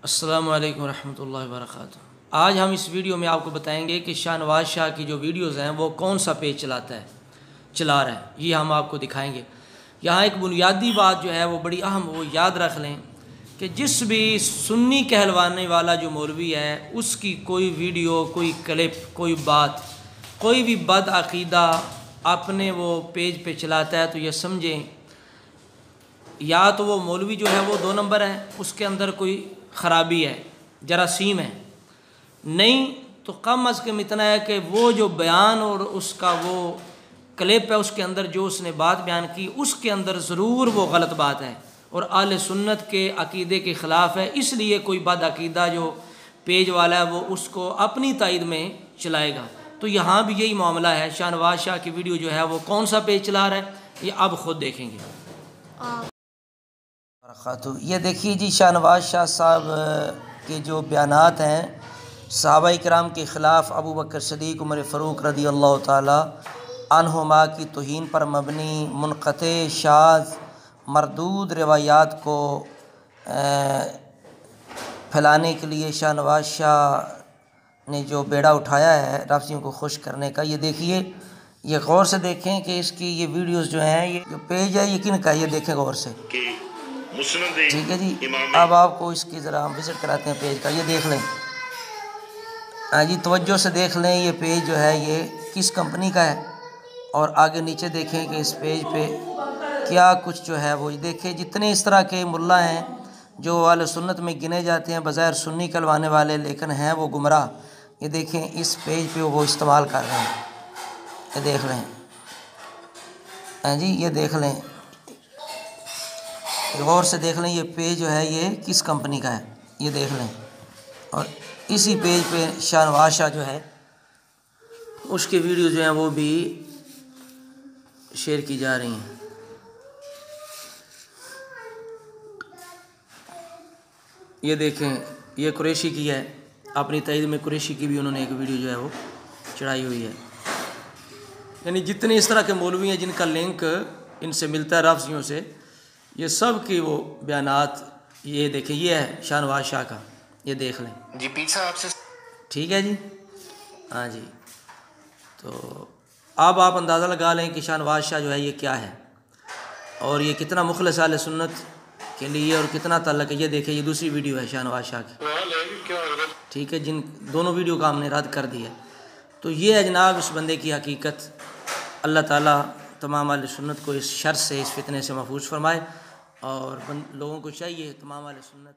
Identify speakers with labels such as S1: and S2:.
S1: السلام علیکم ورحمۃ اللہ وبرکاتہ۔ آج ہم اس ویڈیو میں آپ کو بتائیں گے کہ شاہ نواز شاہ کی جو ویڈیوز ہیں وہ کون سا پیج چلا رہا ہے، یہ ہم آپ کو دکھائیں گے۔ یہاں ایک بنیادی بات جو ہے وہ بڑی اہم، وہ یاد رکھ لیں کہ جس بھی سنی کہلوانے والا جو مولوی ہے، اس کی کوئی ویڈیو، کوئی کلپ، کوئی بات، کوئی بھی بد عقیدہ اپنے وہ پیج پہ چلاتا ہے تو یہ سمجھیں یا تو وہ مولوی جو ہے وہ 2 نمبر ہے، اس کے اندر کوئی خرابی ہے، جراثیم ہے، نہیں تو کم از کم اتنا ہے کہ وہ جو بیان اور اس کا وہ کلپ ہے، اس کے اندر جو اس نے بات بیان کی، اس کے اندر ضرور وہ غلط بات ہے اور اہل سنت کے عقیدے کے خلاف ہے۔ اس لیے کوئی بد عقیدہ جو پیج والا ہے وہ اس کو اپنی تائید میں چلائے گا۔ تو یہاں بھی یہی معاملہ ہے، شاہ نواز شاہ کی ویڈیو جو ہے وہ کون سا پیج چلا رہا ہے یہ اب خود دیکھیں گے۔ یہ دیکھیے جی، شاہ نواز شاہ صاحب کے جو بیانات ہیں صحابہ کرام کے خلاف، ابو بکر صدیق، عمر فاروق رضی اللہ تعالی عنہما کی توہین پر مبنی منقطع، شاذ، مردود روایات کو پھیلانے کے لیے شاہ نواز شاہ نے جو بیڑا اٹھایا ہے رافضیوں کو خوش کرنے کا، یہ دیکھیے، یہ غور سے دیکھیں کہ اس کی یہ ویڈیوز جو ہیں، یہ جو پیج ہے یہ کن کا ہے، یہ دیکھیں غور سے، ٹھیک ہے جی۔ اب آپ کو اس کی ذرا ہم وزٹ کراتے ہیں پیج کا، یہ دیکھ لیں، ہاں جی، توجہ سے دیکھ لیں یہ پیج جو ہے یہ کس کمپنی کا ہے، اور آگے نیچے دیکھیں کہ اس پیج پہ کیا کچھ جو ہے وہ دیکھیں۔ جتنے اس طرح کے ملا ہیں جو اہل سنت میں گنے جاتے ہیں، بظاہر سنی کہلوانے والے لیکن ہیں وہ گمراہ، یہ دیکھیں اس پیج پہ وہ استعمال کر رہے ہیں، یہ دیکھ لیں، ہاں جی، یہ دیکھ لیں، غور سے دیکھ لیں یہ پیج جو ہے یہ کس کمپنی کا ہے، یہ دیکھ لیں۔ اور اسی پیج پہ شاہ نواز شاہ جو ہے اس کی ویڈیو جو ہیں وہ بھی شیئر کی جا رہی ہیں۔ یہ دیکھیں، یہ قریشی کی ہے، اپنی تائید میں قریشی کی بھی انہوں نے ایک ویڈیو جو ہے وہ چڑھائی ہوئی ہے۔ یعنی جتنے اس طرح کے مولوی ہیں جن کا لنک ان سے ملتا ہے رافضیوں سے، یہ سب کی وہ بیانات، یہ دیکھیں، یہ ہے شاہ نواز شاہ کا، یہ دیکھ لیں
S2: جی۔ پیچھا آپ سے
S1: ٹھیک ہے جی، ہاں جی۔ تو اب آپ اندازہ لگا لیں کہ شاہ نواز شاہ جو ہے یہ کیا ہے اور یہ کتنا مخلص اہل سنت کے لیے اور کتنا تعلق ہے۔ یہ دیکھیں، یہ دوسری ویڈیو ہے شاہ نواز شاہ کی، ٹھیک ہے، جن دونوں ویڈیو کا ہم نے رد کر دیا۔ تو یہ ہے جناب اس بندے کی حقیقت۔ اللہ تعالیٰ تمام اہل سنت کو اس شر سے، اس فتنے سے محفوظ فرمائے، اور لوگوں کو چاہیے تمام اہل سنت